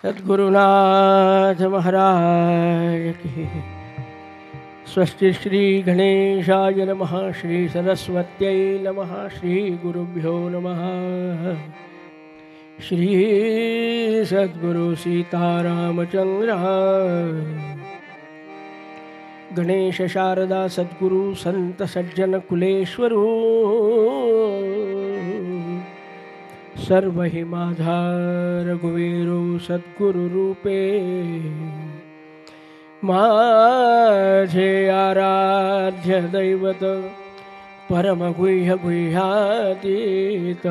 सद्गुरुनाथ महाराज की। स्वस्ति श्री गणेशाय नमः, श्री सरस्वत्यै नमः, श्री गुरुभ्यो नमः। श्री सद्गुरु सीतारामचंद्र गणेश शारदा सद्गुरु संत सज्जन कुलेश्वरू सर्व ही माझा रघुवीरो सद्गुरु रूपे माझे आराध्य दैवत परम गुह्य गुह्यातीत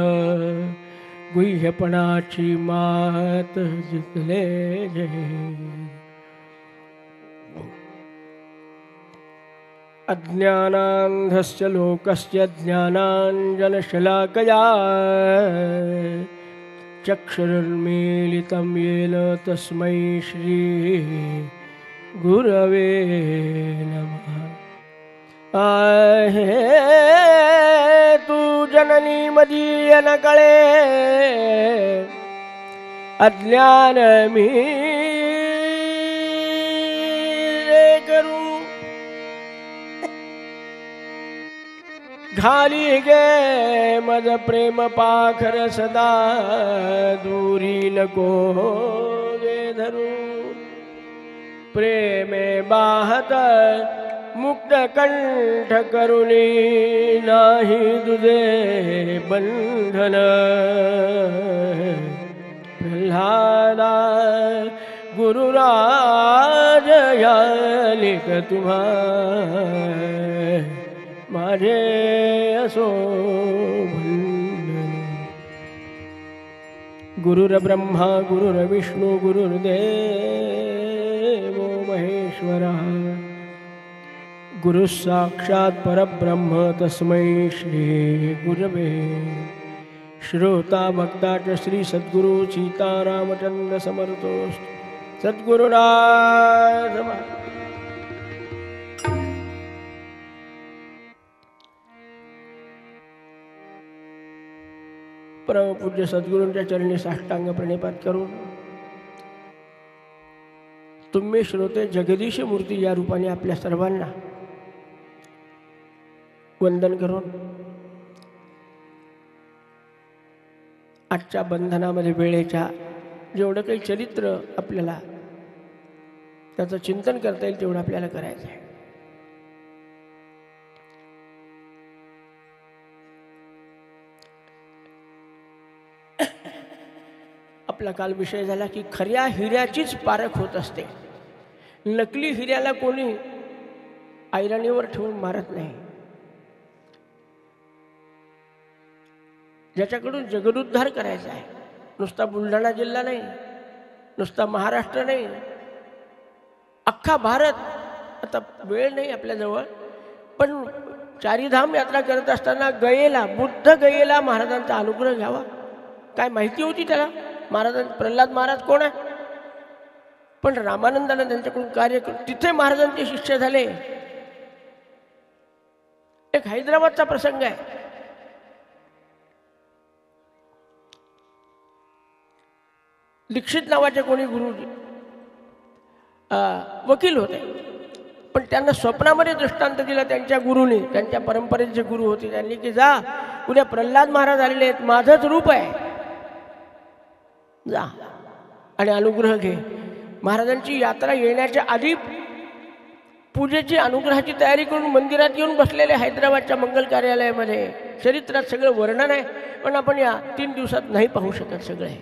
गुह्यपणाची मात जिंकले जय। अज्ञानांधस्य लोकस्य ज्ञानांजनशलाकया चक्षुरुन्मीलितं येन तस्मै श्री गुरवे नमः। आहे तू जननी मदीय न कळे अज्ञान मी करू घाली गे मज प्रेम पाखर सदा दूरी नको गे धरू प्रेमे बाहत मुक्त कंठ करुणी नाही तुझे बंधन प्रल्हादा गुरुराज यालिक तुम्हा माझे असो वंदन। गुरुर्ब्रह्मा गुरुर्विष्णू गुरुर्देव महेश्वरा गुरु साक्षात् परब्रह्म तस्मै श्री गुरवे। श्रोता भक्ता च श्री सद्गुरु सीतारामचंद्र समर्थो सद्गुरुनाथ। परमपूज्य सद्गुरूंच्या चरणी साष्टांग प्रणिपात करून तुम्ही श्रोते जगदीश मूर्ती या रूपाने आपल्या सर्वांना वंदन करून आजच्या बंधनामध्ये वेळेच्या जेवढं काही चरित्र आपल्याला त्याचं चिंतन करता येईल तेवढं आपल्याला करायचं आहे। आपला काल विषय झाला की खऱ्या हिऱ्याचीच पारख होत असते, नकली हिऱ्याला कोणी ऐरणीवर ठेवून मारत नाही। ज्याच्याकडून जगदुद्धार करायचा आहे, नुसता बुलढाणा जिल्हा नाही, नुसता महाराष्ट्र नाही, अख्खा भारत। आता वेळ नाही आपल्याजवळ, पण चारीधाम यात्रा करत असताना गयेला बुद्ध गयेला महाराजांचा अनुग्रह घ्यावा। काय माहिती होती त्याला महाराज प्रल्हाद महाराज कोण आहे, पण रामानंदानं त्यांच्याकडून कार्य तिथे महाराजांचे शिष्य झाले। एक हैदराबादचा प्रसंग आहे। दीक्षित नावाचे कोणी गुरुजी वकील होते, पण त्यांना स्वप्नामध्ये दृष्टांत दिला त्यांच्या गुरुने, त्यांच्या परंपरेचे गुरु होते। त्यांनी की जा उद्या प्रल्हाद महाराज आलेले आहेत, माझंच रूप आहे, जा आणि अनुग्रह घे। महाराजांची यात्रा येण्याच्या आधी पूजेची अनुग्रहाची तयारी करून मंदिरात येऊन बसलेले हैदराबादच्या मंगल कार्यालयामध्ये चरित्रात सगळं वर्णन आहे, पण आपण या 3 दिवसात नाही पाहू शकत सगळे।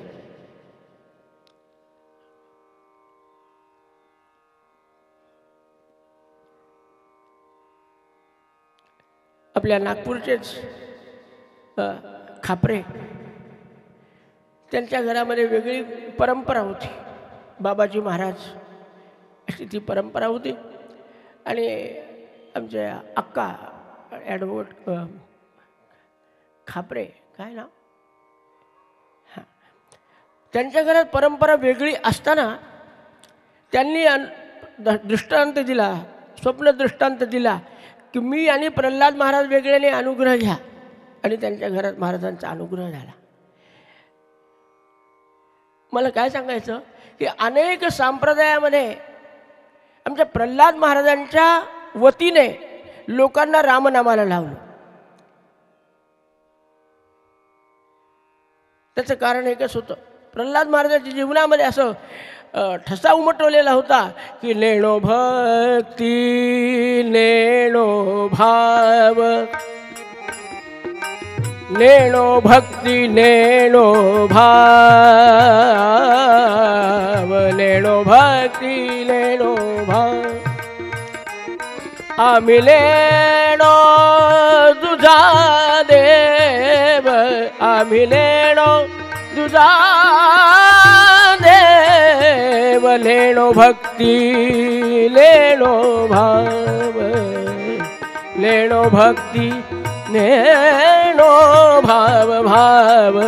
आपल्या नागपूरचेच खापरे, त्यांच्या घरामध्ये वेगळी परंपरा होती, बाबाजी महाराज अशी ती परंपरा होती। आणि आमच्या अक्का ॲडव्होकेट खापरे काय नाव, हां, त्यांच्या घरात परंपरा वेगळी असताना त्यांनी दृष्टांत दिला, स्वप्न दृष्टांत दिला की मी आणि प्रल्हाद महाराज वेगळ्याने अनुग्रह घ्या, आणि त्यांच्या घरात महाराजांचा अनुग्रह झाला। मला काय सांगायचं की अनेक संप्रदायामध्ये आमच्या प्रल्हाद महाराजांच्या वतीने लोकांना रामनामाला लावलं. त्याचं कारण एकच होतं, प्रल्हाद महाराजांच्या जीवनामध्ये असं ठसा उमटवलेला होता की नेणो भक्ती नेणो भाव, नेणो भक्ती नेणो भाव, नेणो भक्ती नेणो भाव. आम्ही नेणो तुझा देव, आम्ही नेणो तुझा देव, नेणो भक्ती नेणो भाव, नेणो भक्ती नेणो भाव भाव,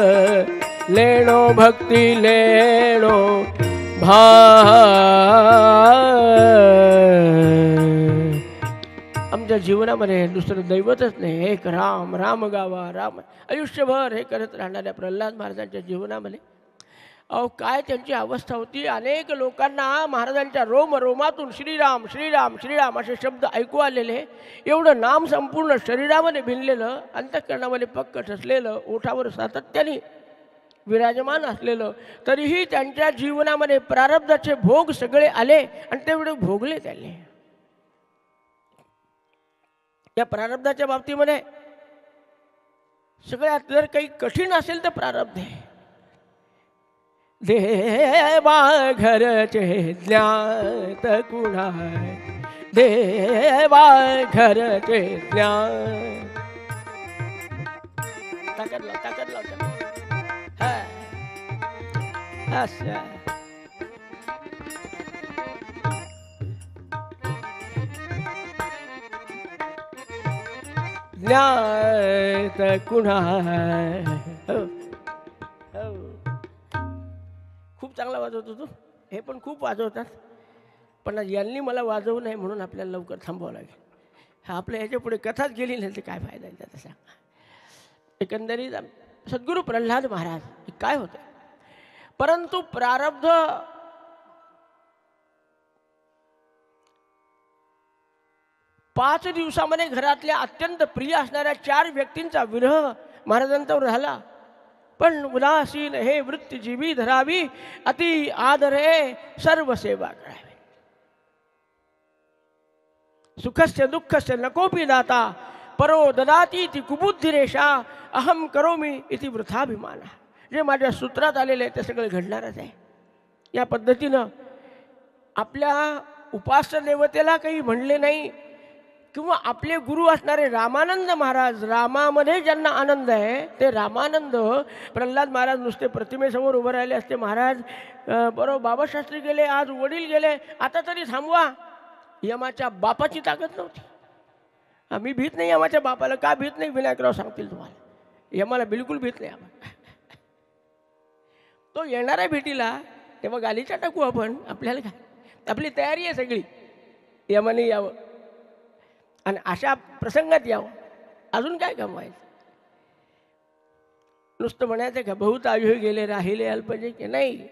नेणो भक्ती नेणो भाव. आमच्या जीवनामध्ये दुसरं दैवतच नाही, एक राम, राम गावा राम. आयुष्यभर हे करत राहणाऱ्या प्रल्हाद महाराजांच्या जीवनामध्ये अहो काय त्यांची अवस्था होती. अनेक लोकांना महाराजांच्या रोमातून श्रीराम श्रीराम श्रीराम असे शब्द ऐकू आलेले. एवढं नाम संपूर्ण शरीरामध्ये भिनलेलं, अंतःकरणामध्ये पक्क ठसलेलं, ओठावर सातत्याने विराजमान असलेलं, तरीही त्यांच्या जीवनामध्ये प्रारब्धाचे भोग सगळे आले आणि तेवढे भोगले त्यांनी. या प्रारब्धाच्या बाबतीमध्ये सगळ्यात जर काही कठीण असेल तर प्रारब्ध आहे. देवा घरचे ज्ञात कुणा, देवा घरचे ज्ञान. ताकद लाव, ताकद लाव. असं ज्ञात कुणा. खूप चांगला वाजवतो तू, हे पण खूप वाजवतात, पण यांनी मला वाजवू नये म्हणून आपल्याला लवकर थांबावं लागेल. हा आपल्या ह्याच्या पुढे कथाच गेली नाही तर काय फायदा आहे त्याचा. एकंदरीत सद्गुरू प्रल्हाद महाराज काय होते, परंतु प्रारब्ध पाच दिवसामध्ये घरातल्या अत्यंत प्रिय असणाऱ्या 4 व्यक्तींचा विरह महाराजांच्यावर झाला. पण उदासीन हे वृत्ती जीवी धरावी, अति आदरे सर्व सेवा करावी. सुखस्य दुःखस्य नकोपि दाता, परो ददाती ती कुबुद्धिरेषा, अहम करोमी इति वृथाभिमान. जे माझ्या सूत्रात आलेले ते सगळे घडणारच आहे. या पद्धतीनं आपल्या उपास्य देवतेला काही म्हणले नाही, किंवा आपले गुरु असणारे रामानंद महाराज, रामामध्ये ज्यांना आनंद आहे ते रामानंद प्रल्हाद महाराज नुसते प्रतिमेसमोर उभं राहिले असते. महाराज बरोबर बाबाशास्त्री गेले, आज वडील गेले, आता तरी थांबवा. यमाच्या बापाची ताकद नव्हती. आम्ही भीत नाही यमाच्या बापाला. का भीत नाही विनायकराव सांगतील तुम्हाला. यमाला बिलकुल भीत नाही आम्हाला. तो येणाऱ्या भेटीला तेव्हा गालीचा टाकू आपण. आपल्याला काय, आपली तयारी आहे सगळी, यमाने यावं आणि अशा प्रसंगात यावं. अजून काय कमवायचं. नुसतं म्हणायचं का बहुत आयु गेले राहिले अल्पजे की नाही.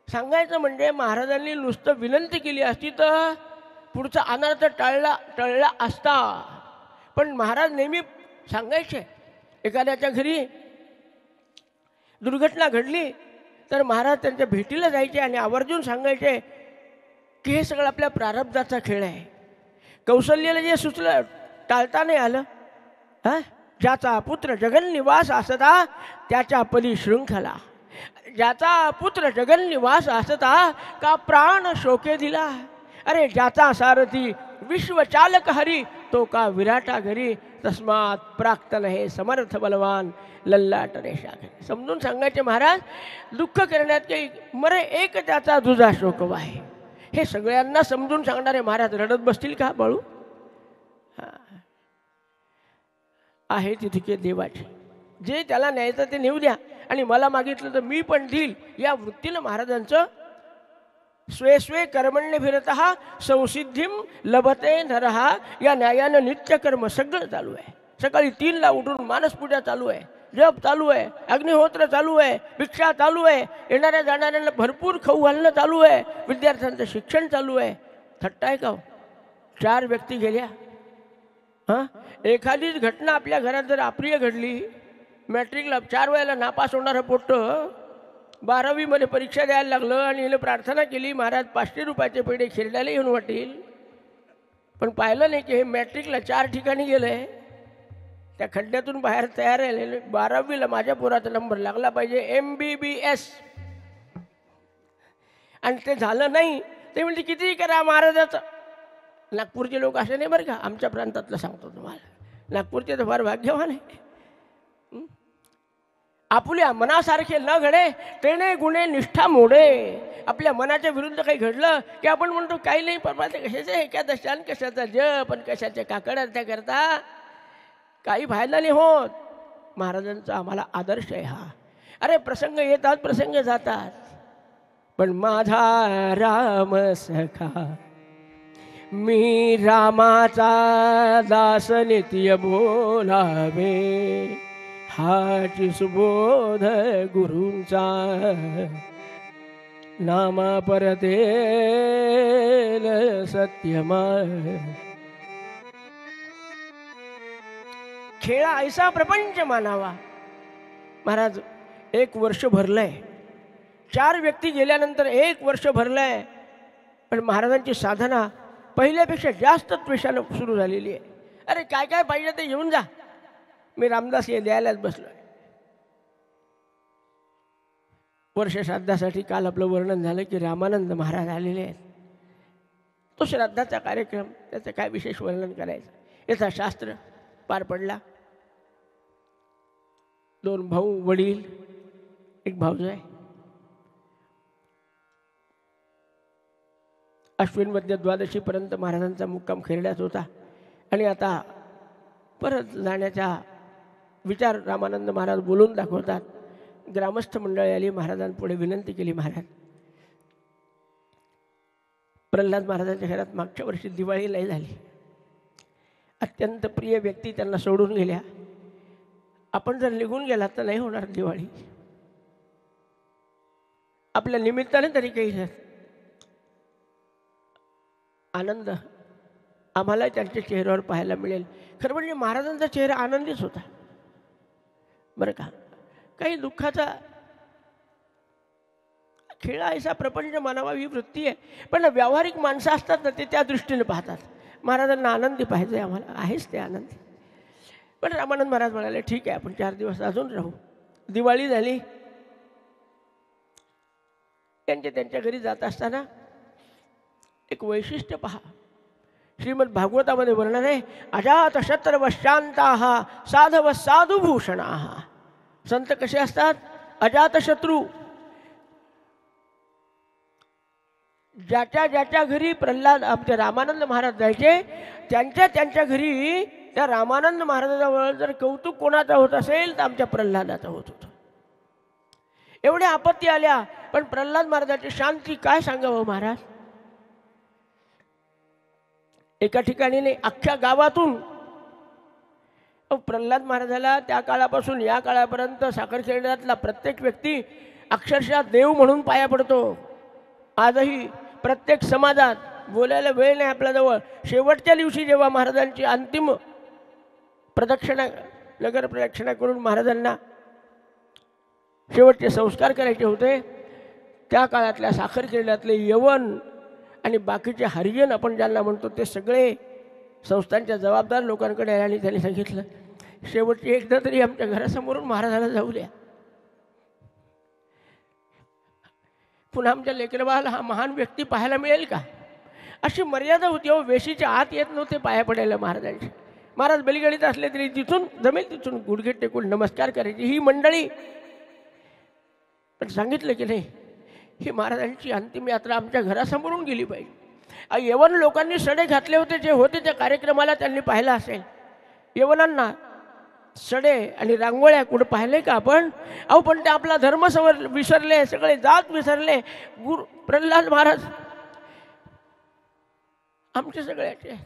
सांगायचं म्हणजे महाराजांनी नुसतं विनंती केली असती तर पुढचा अनर्थ टळला असता. पण महाराज नेहमी सांगायचे, एखाद्याच्या घरी दुर्घटना घडली तर महाराज त्यांच्या भेटीला जायचे आणि आवर्जून सांगायचे की हे सगळं आपल्या प्रारब्धाचा खेळ आहे. कौशल्याला जे सुचलं टाळता नाही आलं. ज्याचा पुत्र जगन्निवास असता त्याच्या पदी शृंखला, ज्याचा पुत्र जगन्निवास असता का प्राण शोके दिला. अरे ज्याचा सारथी विश्वचालक हरी तो का विराटा घरी, तस्मात प्राक्तन हे समर्थ बलवान लल्लाट रेषा घरी. समजून सांगायचे महाराज, दुःख करण्यात काही मरे एक त्याचा दुजा शोकवा आहे. हे सगळ्यांना समजून सांगणारे महाराज रडत बसतील का बाळू. आहे तितके देवाचे, जे त्याला न्यायचं ते नेऊ द्या आणि मला मागितलं तर मी पण देईल. या वृत्तीनं महाराजांचं स्वे स्वे कर्मण्य फिरतः संसिद्धीम लभते नरहा या न्यायानं नित्यकर्म सगळं चालू आहे. सकाळी 3ला उठून मानसपूजा चालू आहे. जप चालू आहे, अग्निहोत्र चालू आहे, भिक्षा चालू आहे, येणाऱ्या जाणाऱ्यांना भरपूर खाऊ घालणं चालू आहे, विद्यार्थ्यांचं शिक्षण चालू आहे. थट्टा आहे का हो? 4 व्यक्ती गेल्या. हां, एखादीच घटना आपल्या घरात जर अप्रिय घडली, मॅट्रिकला 4 वेळेला नापास होणारं पोट्टं 12वीमध्ये परीक्षा द्यायला लागलं आणि हिनं प्रार्थना केली, महाराज 500 रुपयाचे पेढे खिरड्याला येऊन वाटेल, पण पाहिलं नाही की हे मॅट्रिकला 4 ठिकाणी गेलं आहे. त्या खड्ड्यातून बाहेर तयार राहिलेले 12वीला माझ्या पोराचा नंबर लागला पाहिजे, MBBS, आणि ते झालं नाही. ते म्हणजे कितीही करा महाराजाचं. नागपूरचे लोक असे नाही बरं का, आमच्या प्रांतातलं सांगतो तुम्हाला, नागपूरचे तर फार भाग्यवान आहे. आपल्या मनासारखे न घडे तेने गुणे निष्ठा मोडे. आपल्या मनाच्या विरुद्ध काही घडलं की आपण म्हणतो काही नाही, परमात्मा कशाचे एकादशान, कशाचा जप आणि कशाच्या काकड्या करता, काही फायदा नाही होत. महाराजांचा आम्हाला आदर्श आहे हा. अरे प्रसंग येतात, प्रसंग जातात, पण माझा राम सखा, मी रामाचा दास नित्य बोलावे, हाची सुबोध गुरूंचा, नामा परतेल सत्यमा. खेळा ऐसा प्रपंच मानावा. महाराज 1 वर्ष भरलंय, 4 व्यक्ती गेल्यानंतर 1 वर्ष भरलंय, पण महाराजांची साधना पहिल्यापेक्षा जास्त त्वेषानं सुरू झालेली आहे. अरे काय काय पाहिजे ते येऊन जा, मी रामदास हे द्यायलाच बसलोय. वर्ष श्राद्धासाठी काल आपलं वर्णन झालं की रामानंद महाराज आलेले आहेत. तो श्राद्धाचा कार्यक्रम, त्याचं काय विशेष वर्णन करायचं, याचा शास्त्र पार पडला. 2 भाऊ, वडील, 1 भाऊजाई आहे. अश्विन वद्य द्वादशीपर्यंत महाराजांचा मुक्काम खेरड्यात होता आणि आता परत जाण्याचा विचार रामानंद महाराज बोलून दाखवतात. ग्रामस्थ मंडळी आली, महाराजांपुढे विनंती केली, महाराज प्रल्हाद महाराजांच्या घरात मागच्या वर्षी दिवाळी नाही झाली, अत्यंत प्रिय व्यक्ती त्यांना सोडून गेल्या, आपण जर निघून गेलात तर नाही होणार दिवाळी, आपल्या निमित्ताने तरी काही आनंद आम्हाला त्यांच्या चेहऱ्यावर पाहायला मिळेल. खरं म्हणजे महाराजांचा चेहरा आनंदीच होता बरं का. काही दुःखाचा खेळा ऐसा प्रपंच मानावा ही वृत्ती आहे, पण व्यावहारिक माणसं असतात ना, ते त्या दृष्टीने पाहतात. महाराजांना आनंदी पाहिजे, आम्हाला आहेच ते आनंदी. पण रामानंद महाराज म्हणाले ठीक आहे, आपण 4 दिवस अजून राहू. दिवाळी झाली, त्यांच्या घरी जात असताना एक वैशिष्ट्य पहा. श्रीमद भागवतामध्ये वर्णन आहे, अजात शत्रव शांताः साधव साधुभूषणाः. संत कसे असतात? अजात शत्रू. ज्याच्या घरी प्रल्हाद आमचे रामानंद महाराज जायचे, त्यांच्या घरी त्या रामानंद महाराजाजवळ जर कौतुक कोणाचा होत असेल तर आमच्या प्रल्हादाचा होत होतं. एवढ्या आपत्ती आल्या, पण प्रल्हाद महाराजाची शांती काय सांगावं महाराज. एका ठिकाणी नाही, अख्ख्या गावातून प्रल्हाद महाराजाला त्या काळापासून या काळापर्यंत साखरखेड्यातला प्रत्येक व्यक्ती अक्षरशः देव म्हणून पाया पडतो. आजही प्रत्येक समाजात बोलायला वेळ नाही आपल्याजवळ. शेवटच्या दिवशी जेव्हा महाराजांची अंतिम प्रदक्षिणा, नगर प्रदक्षिणा करून महाराजांना शेवटचे संस्कार करायचे होते, त्या काळातल्या साखरखेड्यातले यवन आणि बाकीचे हरिजन आपण ज्यांना म्हणतो, ते सगळे संस्थांच्या जबाबदार लोकांकडे आले आणि त्यांनी सांगितलं शेवटची एकदा तरी आमच्या घरासमोरून महाराजाला जाऊ द्या. पुन्हा आमच्या लेकरबाळाला हा महान व्यक्ती पाहायला मिळेल का. अशी मर्यादा होती. वेशीच्या आत येत नव्हते पाया पडायला महाराजांचे. महाराज बलिगडीत असले तरी तिथून जमेल तिथून गुडघे टेकून नमस्कार करायची ही मंडळी. पण सांगितलं की नाही, ही महाराजांची अंतिम यात्रा आमच्या घरासमोरून गेली पाहिजे. यवन लोकांनी सडे घातले होते, जे होते त्या कार्यक्रमाला त्यांनी पाहिलं असेल. यवनांना सडे आणि रांगोळ्या कुठं पाहिले का आपण? अहो पण ते आपला धर्म विसरले, सगळे जात विसरले. प्रल्हाद महाराज आमचे सगळ्याचे